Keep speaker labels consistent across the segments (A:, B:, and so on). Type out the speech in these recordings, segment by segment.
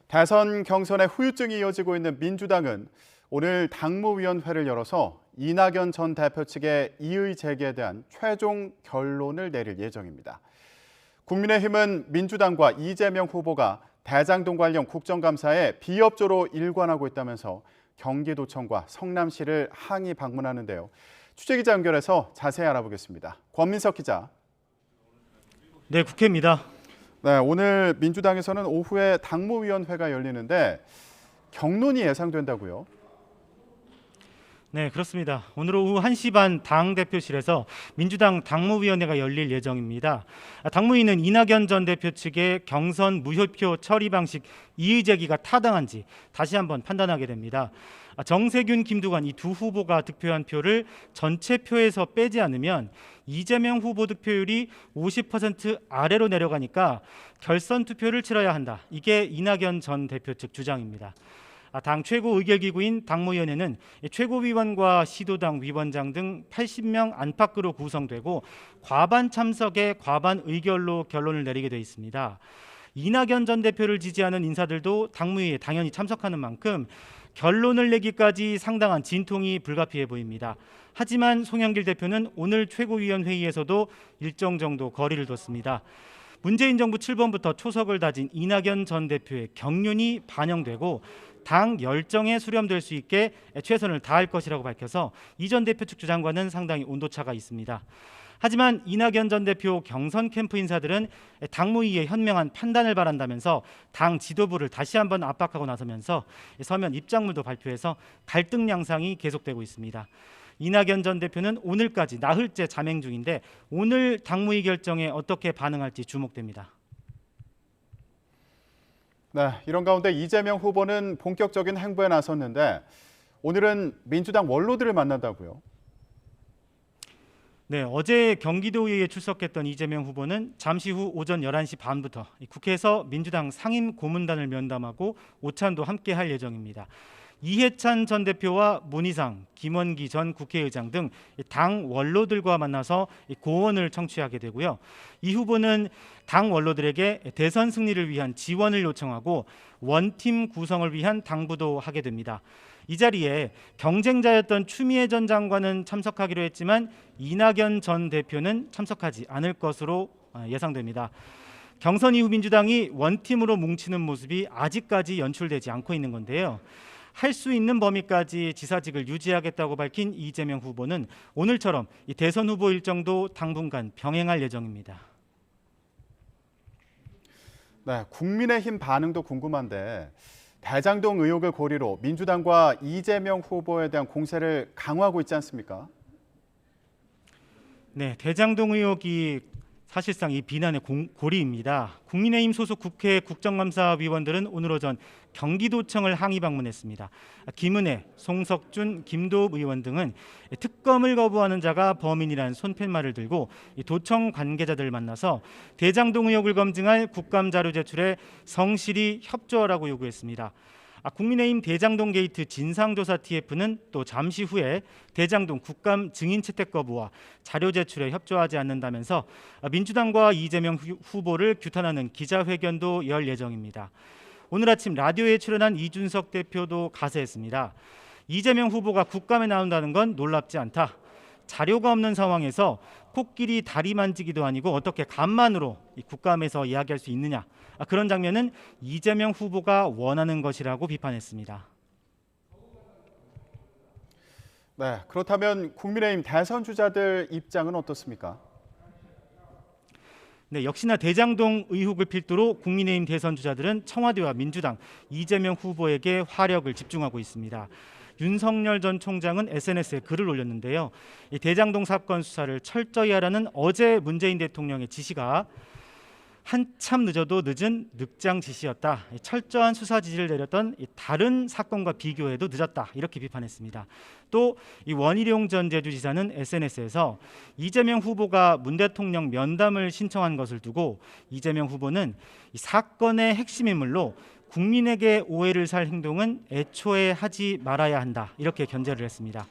A: 대선 경선의 후유증이 이어지고 있는 민주당은 오늘 당무위원회를 열어서 이낙연 전 대표 측의 이의 제기에 대한 최종 결론을 내릴 예정입니다. 국민의힘은 민주당과 이재명 후보가 대장동 관련 국정감사에 비협조로 일관하고 있다면서 경기도청과 성남시를 항의 방문하는데요. 취재기자 연결해서 자세히 알아보겠습니다. 권민석 기자.
B: 네, 국회입니다.
A: 네, 오늘 민주당에서는 오후에 당무위원회가 열리는데 경론이 예상된다고요?
B: 네, 그렇습니다. 오늘 오후 1시 반 당대표실에서 민주당 당무위원회가 열릴 예정입니다. 당무위는 이낙연 전 대표 측의 경선 무효표 처리 방식 이의 제기가 타당한지 다시 한번 판단하게 됩니다. 정세균, 김두관 이 두 후보가 득표한 표를 전체 표에서 빼지 않으면 이재명 후보 득표율이 50% 아래로 내려가니까 결선 투표를 치러야 한다. 이게 이낙연 전 대표 측 주장입니다. 당 최고 의결기구인 당무위원회는 최고위원과 시도당 위원장 등 80명 안팎으로 구성되고 과반 참석에 과반 의결로 결론을 내리게 돼 있습니다. 이낙연 전 대표를 지지하는 인사들도 당무위에 당연히 참석하는 만큼 결론을 내기까지 상당한 진통이 불가피해 보입니다. 하지만 송영길 대표는 오늘 최고위원 회의에서도 일정 정도 거리를 뒀습니다. 문재인 정부 출범부터 초석을 다진 이낙연 전 대표의 경륜이 반영되고 당 열정에 수렴될 수 있게 최선을 다할 것이라고 밝혀서 이 전 대표 측 주장과는 상당히 온도차가 있습니다. 하지만 이낙연 전 대표 경선 캠프 인사들은 당무위의 현명한 판단을 바란다면서 당 지도부를 다시 한번 압박하고 나서면서 서면 입장문도 발표해서 갈등 양상이 계속되고 있습니다. 이낙연 전 대표는 오늘까지 나흘째 잠행 중인데 오늘 당무위 결정에 어떻게 반응할지 주목됩니다.
A: 네, 이런 가운데 이재명 후보는 본격적인 행보에 나섰는데 오늘은 민주당 원로들을 만난다고요?
B: 네, 어제 경기도의회에 출석했던 이재명 후보는 잠시 후 오전 11시 반부터 국회에서 민주당 상임 고문단을 면담하고 오찬도 함께 할 예정입니다. 이해찬 전 대표와 문희상, 김원기 전 국회의장 등 당 원로들과 만나서 고언을 청취하게 되고요. 이 후보는 당 원로들에게 대선 승리를 위한 지원을 요청하고 원팀 구성을 위한 당부도 하게 됩니다. 이 자리에 경쟁자였던 추미애 전 장관은 참석하기로 했지만 이낙연 전 대표는 참석하지 않을 것으로 예상됩니다. 경선 이후 민주당이 원팀으로 뭉치는 모습이 아직까지 연출되지 않고 있는 건데요. 할 수 있는 범위까지 지사직을 유지하겠다고 밝힌 이재명 후보는 오늘처럼 이 대선 후보 일정도 당분간 병행할 예정입니다.
A: 네, 국민의힘 반응도 궁금한데 대장동 의혹을 고리로 민주당과 이재명 후보에 대한 공세를 강화하고 있지 않습니까?
B: 네, 대장동 의혹이 사실상 이 비난의 고리입니다. 국민의힘 소속 국회 국정감사위원들은 오늘 오전 경기도청을 항의 방문했습니다. 김은혜, 송석준, 김도읍 의원 등은 특검을 거부하는 자가 범인이라는 손팻말을 들고 도청 관계자들을 만나서 대장동 의혹을 검증할 국감 자료 제출에 성실히 협조하라고 요구했습니다. 국민의힘 대장동 게이트 진상조사 TF는 또 잠시 후에 대장동 국감 증인 채택 거부와 자료 제출에 협조하지 않는다면서 민주당과 이재명 후보를 규탄하는 기자회견도 열 예정입니다. 오늘 아침 라디오에 출연한 이준석 대표도 가세했습니다. 이재명 후보가 국감에 나온다는 건 놀랍지 않다. 자료가 없는 상황에서 코끼리 다리 만지기도 아니고 어떻게 간만으로 이 국감에서 이야기할 수 있느냐. 그런 장면은 이재명 후보가 원하는 것이라고 비판했습니다.
A: 네, 그렇다면 국민의힘 대선 주자들 입장은 어떻습니까?
B: 네, 역시나 대장동 의혹을 필두로 국민의힘 대선 주자들은 청와대와 민주당, 이재명 후보에게 화력을 집중하고 있습니다. 윤석열 전 총장은 SNS에 글을 올렸는데요. 이 대장동 사건 수사를 철저히 하라는 어제 문재인 대통령의 지시가 한참 늦어도 늦은 늑장 지시였다. 철저한 수사 지시를 내렸던 다른 사건과 비교해도 늦었다. 이렇게 비판했습니다. 또 이 원희룡 전 제주지사는 SNS에서 이재명 후보가 문 대통령 면담을 신청한 것을 두고 이재명 후보는 이 사건의 핵심 인물로 국민에게 오해를 살 행동은 애초에 하지 말아야 한다. 이렇게 견제를 했습니다.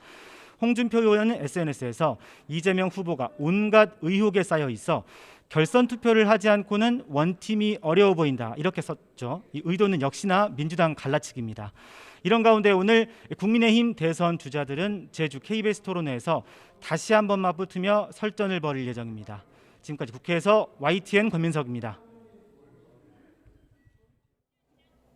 B: 홍준표 의원은 SNS에서 이재명 후보가 온갖 의혹에 쌓여 있어 결선 투표를 하지 않고는 원팀이 어려워 보인다 이렇게 썼죠. 이 의도는 역시나 민주당 갈라치기입니다. 이런 가운데 오늘 국민의힘 대선 주자들은 제주 KBS 토론회에서 다시 한번 맞붙으며 설전을 벌일 예정입니다. 지금까지 국회에서 YTN 권민석입니다.